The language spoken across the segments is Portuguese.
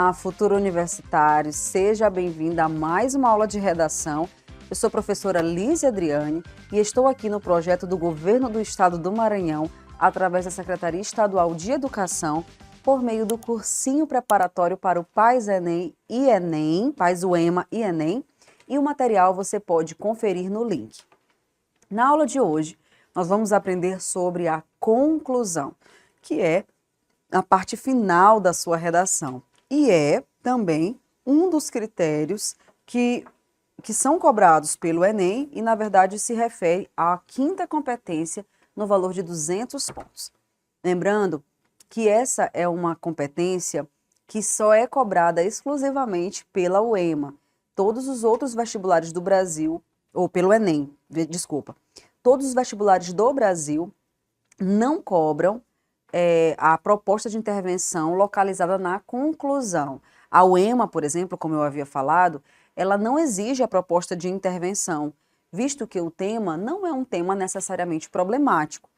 Olá, futuro universitário, seja bem-vinda a mais uma aula de redação. Eu sou a professora Lízia Adriane e estou aqui no projeto do Governo do Estado do Maranhão, através da Secretaria Estadual de Educação, por meio do cursinho preparatório para o PAS Enem e Enem, PAS UEMA e Enem, e o material você pode conferir no link. Na aula de hoje, nós vamos aprender sobre a conclusão, que é a parte final da sua redação. E é também um dos critérios que são cobrados pelo Enem e, na verdade, se refere à quinta competência no valor de 200 pontos. Lembrando que essa é uma competência que só é cobrada exclusivamente pela UEMA. Todos os outros vestibulares do Brasil, ou pelo Enem, desculpa, todos os vestibulares do Brasil não cobram a proposta de intervenção localizada na conclusão. A UEMA, por exemplo, como eu havia falado, ela não exige a proposta de intervenção, visto que o tema não é um tema necessariamente problemático.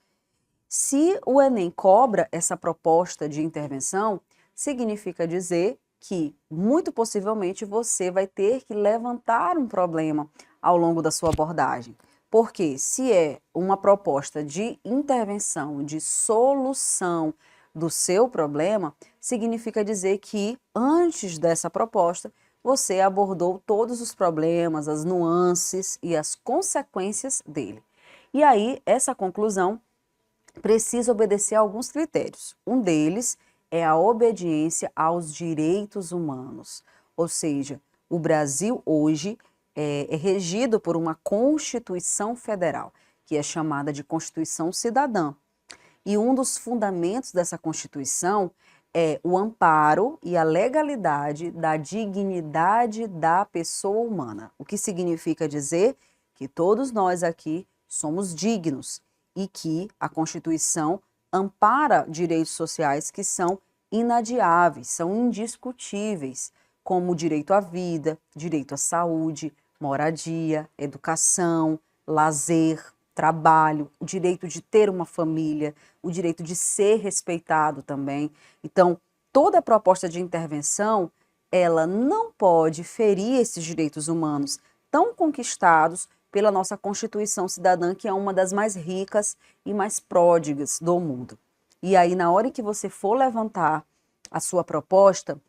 Se o Enem cobra essa proposta de intervenção, significa dizer que, muito possivelmente, você vai ter que levantar um problema ao longo da sua abordagem. Porque se é uma proposta de intervenção, de solução do seu problema, significa dizer que antes dessa proposta, você abordou todos os problemas, as nuances e as consequências dele. E aí, essa conclusão precisa obedecer a alguns critérios. Um deles é a obediência aos direitos humanos. Ou seja, o Brasil hoje é regido por uma Constituição Federal, que é chamada de Constituição Cidadã. E um dos fundamentos dessa Constituição é o amparo e a legalidade da dignidade da pessoa humana. O que significa dizer que todos nós aqui somos dignos e que a Constituição ampara direitos sociais que são inadiáveis, são indiscutíveis, como o direito à vida, direito à saúde, moradia, educação, lazer, trabalho, o direito de ter uma família, o direito de ser respeitado também. Então, toda proposta de intervenção, ela não pode ferir esses direitos humanos tão conquistados pela nossa Constituição Cidadã, que é uma das mais ricas e mais pródigas do mundo. E aí, na hora em que você for levantar a sua proposta,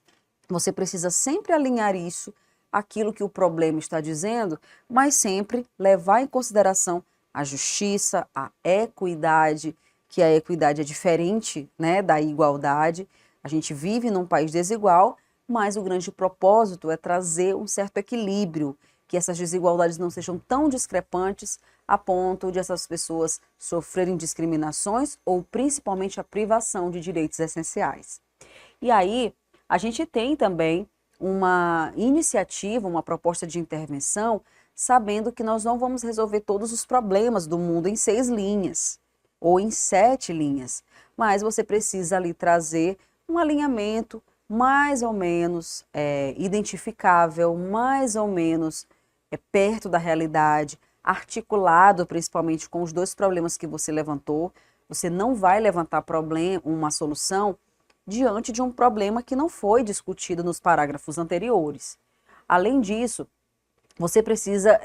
você precisa sempre alinhar isso aquilo que o problema está dizendo, mas sempre levar em consideração a justiça, a equidade, que a equidade é diferente, né, da igualdade. A gente vive num país desigual, mas o grande propósito é trazer um certo equilíbrio, que essas desigualdades não sejam tão discrepantes a ponto de essas pessoas sofrerem discriminações ou principalmente a privação de direitos essenciais. E aí, a gente tem também uma iniciativa, uma proposta de intervenção, sabendo que nós não vamos resolver todos os problemas do mundo em 6 linhas ou em 7 linhas, mas você precisa ali trazer um alinhamento mais ou menos identificável, mais ou menos perto da realidade, articulado principalmente com os 2 problemas que você levantou. Você não vai levantar uma solução diante de um problema que não foi discutido nos parágrafos anteriores. Além disso, você precisa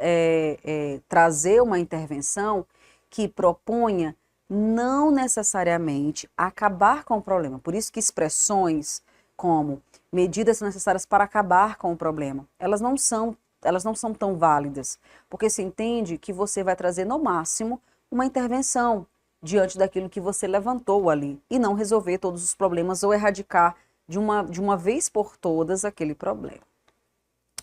trazer uma intervenção que proponha não necessariamente acabar com o problema. Por isso que expressões como medidas necessárias para acabar com o problema, elas não são tão válidas, porque se entende que você vai trazer no máximo uma intervenção diante daquilo que você levantou ali, e não resolver todos os problemas ou erradicar de uma vez por todas aquele problema.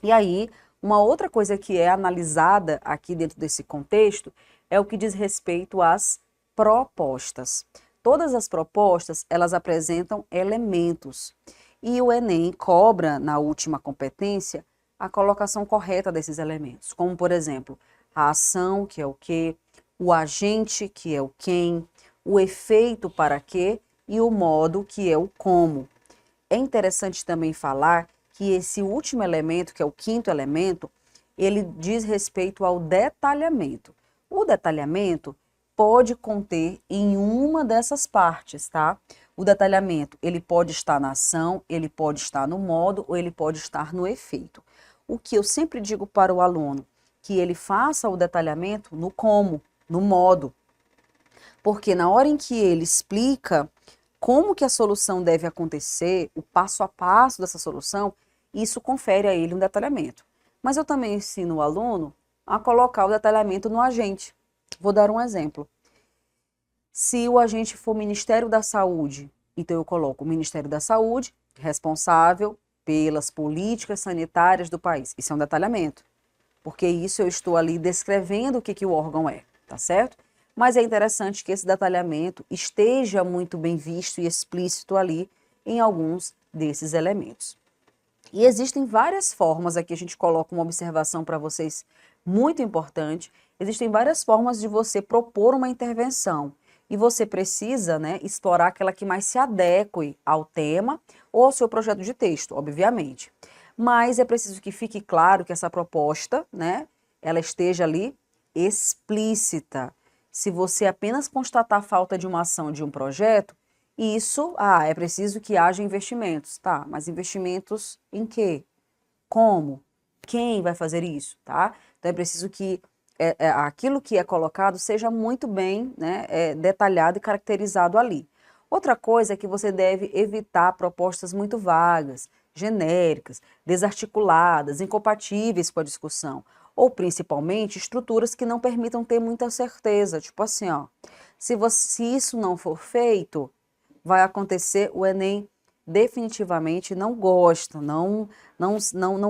E aí, uma outra coisa que é analisada aqui dentro desse contexto é o que diz respeito às propostas. Todas as propostas, elas apresentam elementos, e o Enem cobra, na última competência, a colocação correta desses elementos, como, por exemplo, a ação, que é o que, o agente, que é o quem, o efeito para quê e o modo, que é o como. É interessante também falar que esse último elemento, que é o 5º elemento, ele diz respeito ao detalhamento. O detalhamento pode conter em uma dessas partes, tá? O detalhamento, ele pode estar na ação, ele pode estar no modo ou ele pode estar no efeito. O que eu sempre digo para o aluno, que ele faça o detalhamento no como, no modo. Porque na hora em que ele explica como que a solução deve acontecer, o passo a passo dessa solução, isso confere a ele um detalhamento. Mas eu também ensino o aluno a colocar o detalhamento no agente. Vou dar um exemplo. Se o agente for Ministério da Saúde, então eu coloco o Ministério da Saúde, responsável pelas políticas sanitárias do país. Isso é um detalhamento, porque isso eu estou ali descrevendo o que o órgão é, tá certo? Mas é interessante que esse detalhamento esteja muito bem visto e explícito ali em alguns desses elementos. E existem várias formas, aqui a gente coloca uma observação para vocês muito importante, existem várias formas de você propor uma intervenção. E você precisa, né, explorar aquela que mais se adeque ao tema ou ao seu projeto de texto, obviamente. Mas é preciso que fique claro que essa proposta, né, ela esteja ali explícita. Se você apenas constatar a falta de uma ação de um projeto, isso, é preciso que haja investimentos, tá? Mas investimentos em quê? Como? Quem vai fazer isso, tá? Então é preciso que aquilo que é colocado seja muito bem, né, detalhado e caracterizado ali. Outra coisa é que você deve evitar propostas muito vagas, genéricas, desarticuladas, incompatíveis com a discussão, ou principalmente estruturas que não permitam ter muita certeza, tipo assim, ó, se isso não for feito, vai acontecer, o Enem definitivamente não gosta, não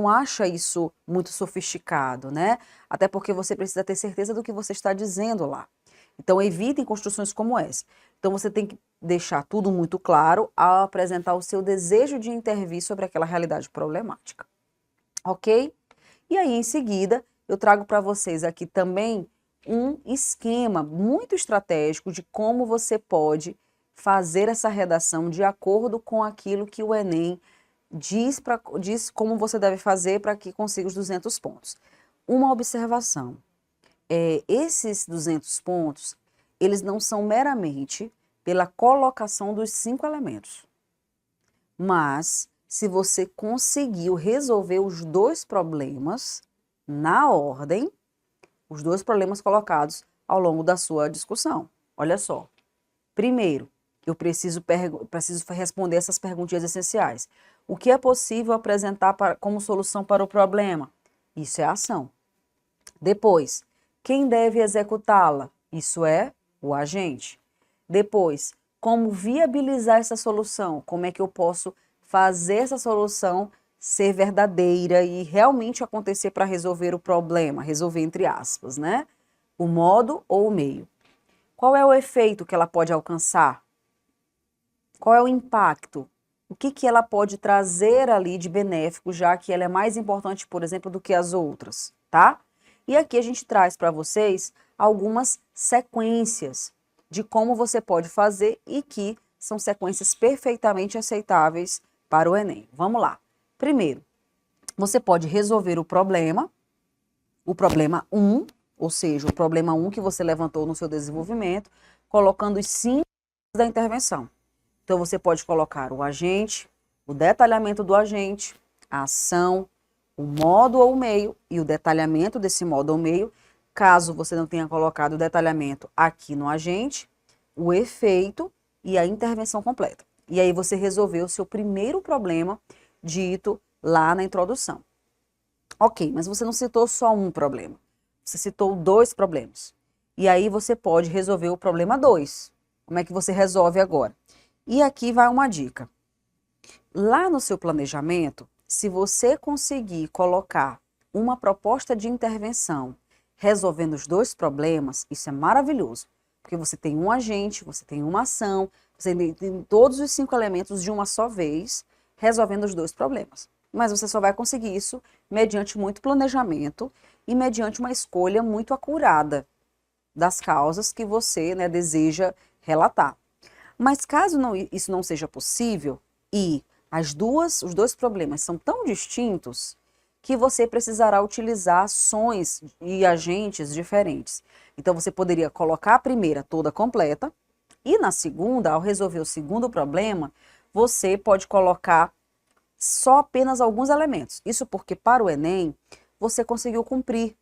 acha isso muito sofisticado, né? Até porque você precisa ter certeza do que você está dizendo lá. Então, evitem construções como essa. Então, você tem que deixar tudo muito claro ao apresentar o seu desejo de intervir sobre aquela realidade problemática. Ok? E aí, em seguida, eu trago para vocês aqui também um esquema muito estratégico de como você pode fazer essa redação de acordo com aquilo que o Enem diz como você deve fazer para que consiga os 200 pontos. Uma observação, esses 200 pontos, eles não são meramente pela colocação dos 5 elementos, mas se você conseguiu resolver os 2 problemas na ordem, os 2 problemas colocados ao longo da sua discussão. Olha só, primeiro, eu preciso responder essas perguntinhas essenciais. O que é possível apresentar como solução para o problema? Isso é a ação. Depois, quem deve executá-la? Isso é o agente. Depois, como viabilizar essa solução? Como é que eu posso fazer essa solução ser verdadeira e realmente acontecer para resolver o problema? Resolver entre aspas, né? O modo ou o meio. Qual é o efeito que ela pode alcançar? Qual é o impacto? O que ela pode trazer ali de benéfico, já que ela é mais importante, por exemplo, do que as outras, tá? E aqui a gente traz para vocês algumas sequências de como você pode fazer e que são sequências perfeitamente aceitáveis para o Enem. Vamos lá. Primeiro, você pode resolver o problema 1, ou seja, o problema 1 que você levantou no seu desenvolvimento, colocando os 5 da intervenção. Então, você pode colocar o agente, o detalhamento do agente, a ação, o modo ou o meio e o detalhamento desse modo ou meio, caso você não tenha colocado o detalhamento aqui no agente, o efeito e a intervenção completa. E aí você resolveu o seu primeiro problema dito lá na introdução. Ok, mas você não citou só um problema, você citou 2 problemas. E aí você pode resolver o problema 2. Como é que você resolve agora? E aqui vai uma dica. Lá no seu planejamento, se você conseguir colocar uma proposta de intervenção resolvendo os 2 problemas, isso é maravilhoso. Porque você tem um agente, você tem uma ação, você tem todos os 5 elementos de uma só vez, resolvendo os 2 problemas. Mas você só vai conseguir isso mediante muito planejamento e mediante uma escolha muito acurada das causas que você, né, deseja relatar. Mas caso isso não seja possível e os 2 problemas são tão distintos que você precisará utilizar ações e agentes diferentes. Então, você poderia colocar a primeira toda completa, E na segunda, ao resolver o segundo problema, você pode colocar só apenas alguns elementos. Isso porque para o Enem, você conseguiu cumprir,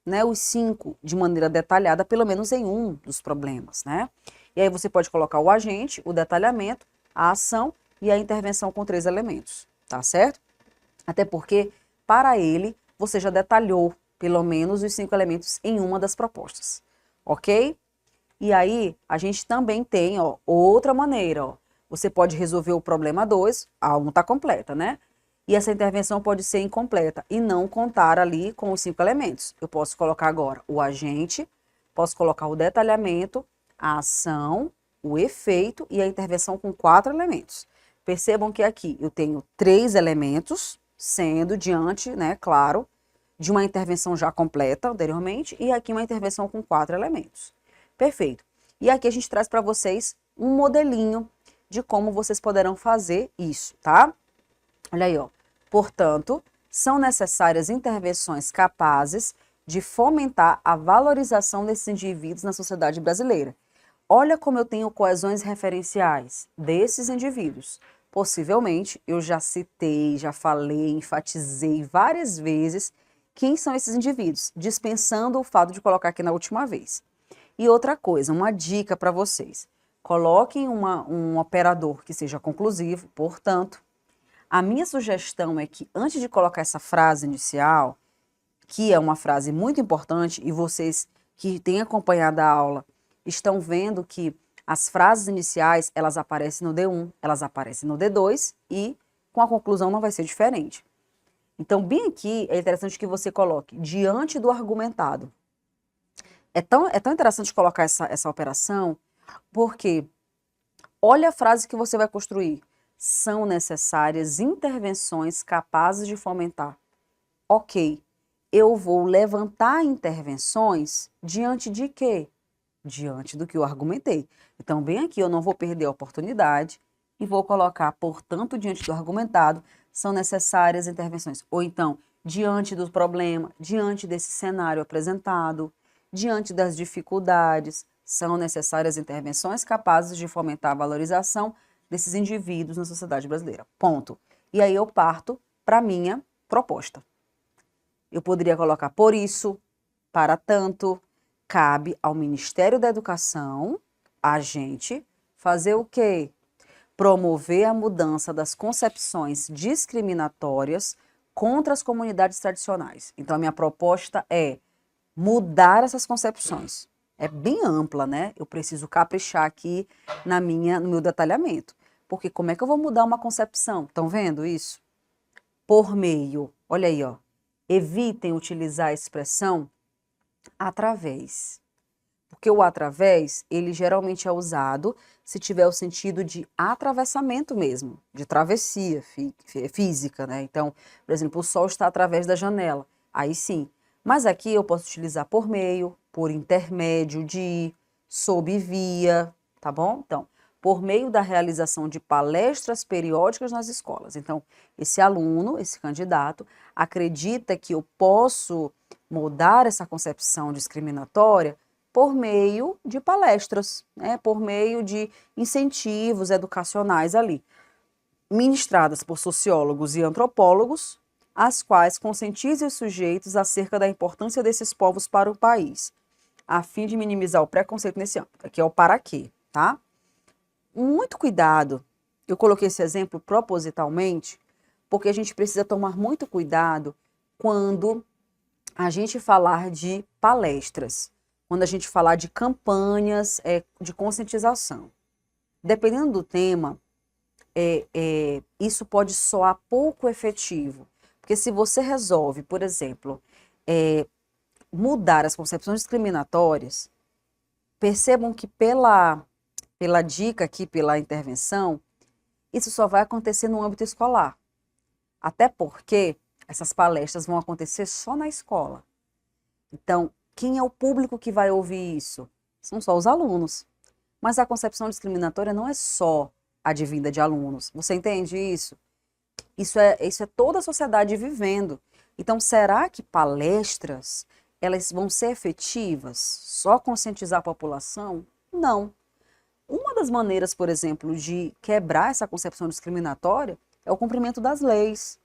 né, os 5 de maneira detalhada, pelo menos em um dos problemas, né? E aí você pode colocar o agente, o detalhamento, a ação e a intervenção com 3 elementos, tá certo? Até porque, para ele, você já detalhou pelo menos os 5 elementos em uma das propostas, ok? E aí, a gente também tem, ó, outra maneira, ó. Você pode resolver o problema 2, a 1 está completa, né? E essa intervenção pode ser incompleta e não contar ali com os 5 elementos. Eu posso colocar agora o agente, posso colocar o detalhamento, a ação, o efeito e a intervenção com 4 elementos. Percebam que aqui eu tenho 3 elementos, sendo diante, né, claro, de uma intervenção já completa anteriormente, e aqui uma intervenção com 4 elementos. Perfeito. E aqui a gente traz para vocês um modelinho de como vocês poderão fazer isso, tá? Olha aí, ó. Portanto, são necessárias intervenções capazes de fomentar a valorização desses indivíduos na sociedade brasileira. Olha como eu tenho coesões referenciais desses indivíduos. Possivelmente, eu já citei, já falei, enfatizei várias vezes quem são esses indivíduos, dispensando o fato de colocar aqui na última vez. E outra coisa, uma dica para vocês. Coloquem um operador que seja conclusivo, portanto. A minha sugestão é que antes de colocar essa frase inicial, que é uma frase muito importante, e vocês que têm acompanhado a aula estão vendo que as frases iniciais, elas aparecem no D1, elas aparecem no D2 e com a conclusão não vai ser diferente. Então, bem aqui, é interessante que você coloque diante do argumentado. É tão interessante colocar essa operação, porque olha a frase que você vai construir. São necessárias intervenções capazes de fomentar. Ok, eu vou levantar intervenções diante de quê? Diante do que eu argumentei. Então, bem aqui, eu não vou perder a oportunidade e vou colocar, portanto, diante do argumentado, são necessárias intervenções. Ou então, diante do problema, diante desse cenário apresentado, diante das dificuldades, são necessárias intervenções capazes de fomentar a valorização desses indivíduos na sociedade brasileira. Ponto. E aí eu parto para a minha proposta. Eu poderia colocar por isso, para tanto, cabe ao Ministério da Educação, a gente, fazer o quê? Promover a mudança das concepções discriminatórias contra as comunidades tradicionais. Então, a minha proposta é mudar essas concepções. É bem ampla, né? Eu preciso caprichar aqui no meu detalhamento. Porque como é que eu vou mudar uma concepção? Estão vendo isso? Por meio, olha aí, ó. Evitem utilizar a expressão através. Porque o através, ele geralmente é usado se tiver o sentido de atravessamento mesmo, de travessia física, né? Então, por exemplo, o sol está através da janela. Aí sim. Mas aqui eu posso utilizar por meio, por intermédio de, sob via, tá bom? Então, por meio da realização de palestras periódicas nas escolas. Então, esse aluno, esse candidato, acredita que eu posso mudar essa concepção discriminatória por meio de palestras, né? Por meio de incentivos educacionais ali, ministradas por sociólogos e antropólogos, as quais conscientizem os sujeitos acerca da importância desses povos para o país, a fim de minimizar o preconceito nesse âmbito. Aqui é o para quê, tá? Muito cuidado, eu coloquei esse exemplo propositalmente, porque a gente precisa tomar muito cuidado quando a gente falar de palestras, quando a gente falar de campanhas de conscientização. Dependendo do tema, isso pode soar pouco efetivo. Porque se você resolve, por exemplo, mudar as concepções discriminatórias, percebam que pela dica aqui, pela intervenção, isso só vai acontecer no âmbito escolar. Até porque essas palestras vão acontecer só na escola. Então, quem é o público que vai ouvir isso? São só os alunos. Mas a concepção discriminatória não é só advinda de alunos. Você entende isso? Isso é toda a sociedade vivendo. Então, será que palestras, elas vão ser efetivas? Só conscientizar a população? Não. Uma das maneiras, por exemplo, de quebrar essa concepção discriminatória é o cumprimento das leis.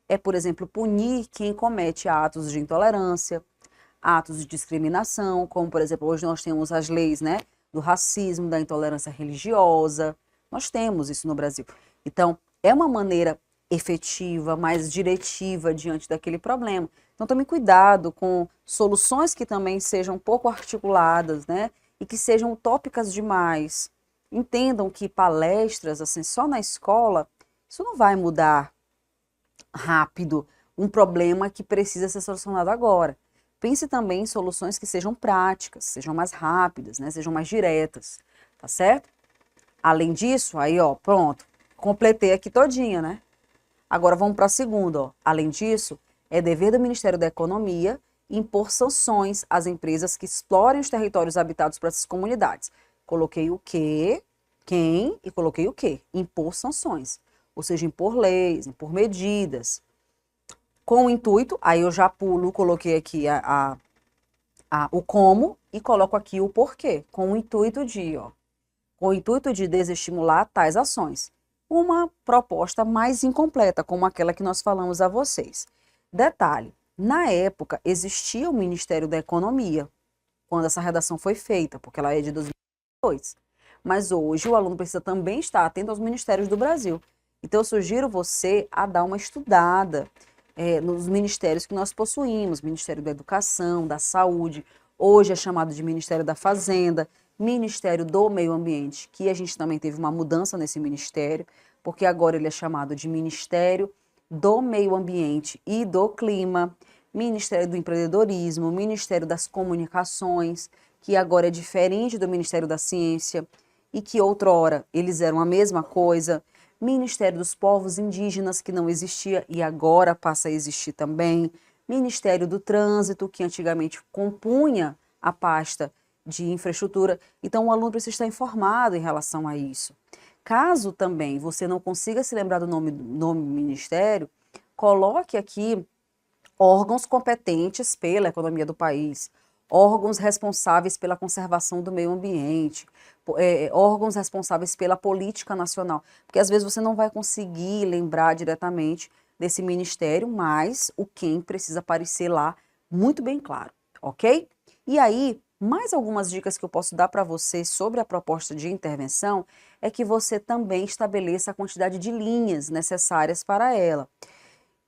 É, por exemplo, punir quem comete atos de intolerância, atos de discriminação, como, por exemplo, hoje nós temos as leis, né, do racismo, da intolerância religiosa. Nós temos isso no Brasil. Então, é uma maneira efetiva, mais diretiva diante daquele problema. Então, tome cuidado com soluções que também sejam pouco articuladas, né, e que sejam utópicas demais. Entendam que palestras, assim, só na escola, isso não vai mudar rápido um problema que precisa ser solucionado agora. Pense também em soluções que sejam práticas, sejam mais rápidas, né, sejam mais diretas, tá certo? Além disso, aí ó, pronto, completei aqui todinha, né? Agora vamos para a segunda, ó. Além disso, é dever do Ministério da Economia impor sanções às empresas que explorem os territórios habitados por essas comunidades. Coloquei o quê, quem e coloquei o quê? Impor sanções, ou seja, impor leis, impor medidas. Com o intuito, aí eu já pulo, coloquei aqui o como e coloco aqui o porquê, com o intuito de, ó, com o intuito de desestimular tais ações. Uma proposta mais incompleta, como aquela que nós falamos a vocês. Detalhe, na época existia o Ministério da Economia, quando essa redação foi feita, porque ela é de 2002. Mas hoje o aluno precisa também estar atento aos ministérios do Brasil. Então eu sugiro você a dar uma estudada nos ministérios que nós possuímos, Ministério da Educação, da Saúde, hoje é chamado de Ministério da Fazenda, Ministério do Meio Ambiente, que a gente também teve uma mudança nesse ministério, porque agora ele é chamado de Ministério do Meio Ambiente e do Clima, Ministério do Empreendedorismo, Ministério das Comunicações, que agora é diferente do Ministério da Ciência, e que outrora eles eram a mesma coisa, Ministério dos Povos Indígenas, que não existia e agora passa a existir também, Ministério do Trânsito, que antigamente compunha a pasta de infraestrutura. Então, o aluno precisa estar informado em relação a isso. Caso também você não consiga se lembrar do nome ministério, coloque aqui órgãos competentes pela economia do país, órgãos responsáveis pela conservação do meio ambiente, órgãos responsáveis pela política nacional, porque às vezes você não vai conseguir lembrar diretamente desse ministério, mas o quem precisa aparecer lá muito bem claro, ok? E aí, mais algumas dicas que eu posso dar para você sobre a proposta de intervenção é que você também estabeleça a quantidade de linhas necessárias para ela.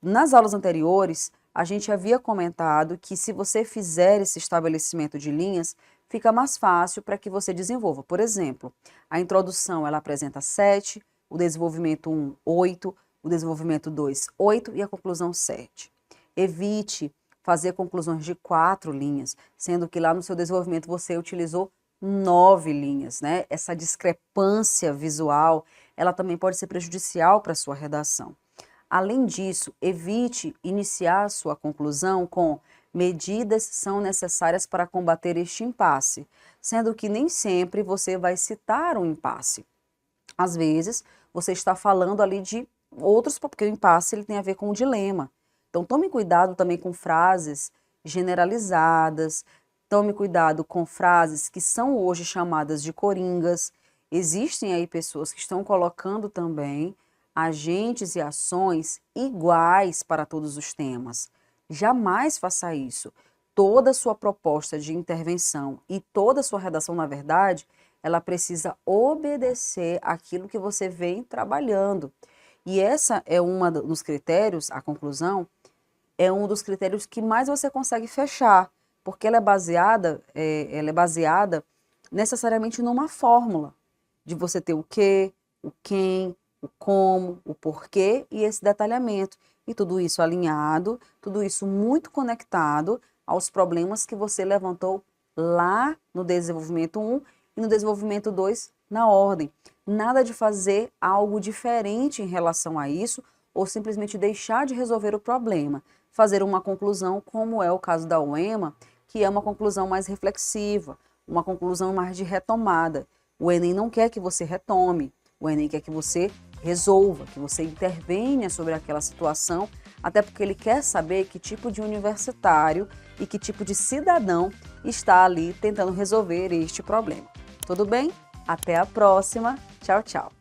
Nas aulas anteriores, a gente havia comentado que se você fizer esse estabelecimento de linhas, fica mais fácil para que você desenvolva. Por exemplo, a introdução ela apresenta 7, o desenvolvimento 1, 8, o desenvolvimento 2, 8 e a conclusão 7. Evite fazer conclusões de 4 linhas, sendo que lá no seu desenvolvimento você utilizou 9 linhas, né? Essa discrepância visual, ela também pode ser prejudicial para a sua redação. Além disso, evite iniciar a sua conclusão com medidas são necessárias para combater este impasse, sendo que nem sempre você vai citar um impasse. Às vezes, você está falando ali de outros, porque o impasse ele tem a ver com o dilema. Então, tome cuidado também com frases generalizadas, tome cuidado com frases que são hoje chamadas de coringas. Existem aí pessoas que estão colocando também agentes e ações iguais para todos os temas. Jamais faça isso. Toda a sua proposta de intervenção e toda a sua redação, na verdade, ela precisa obedecer àquilo que você vem trabalhando. E essa é um dos critérios, a conclusão, é um dos critérios que mais você consegue fechar, porque ela é baseada necessariamente numa fórmula de você ter o quê, o quem, o como, o porquê e esse detalhamento. E tudo isso alinhado, tudo isso muito conectado aos problemas que você levantou lá no desenvolvimento 1 e no desenvolvimento 2 na ordem. Nada de fazer algo diferente em relação a isso ou simplesmente deixar de resolver o problema. Fazer uma conclusão, como é o caso da UEMA, que é uma conclusão mais reflexiva, uma conclusão mais de retomada. O Enem não quer que você retome, o Enem quer que você resolva, que você intervenha sobre aquela situação, até porque ele quer saber que tipo de universitário e que tipo de cidadão está ali tentando resolver este problema. Tudo bem? Até a próxima. Tchau, tchau.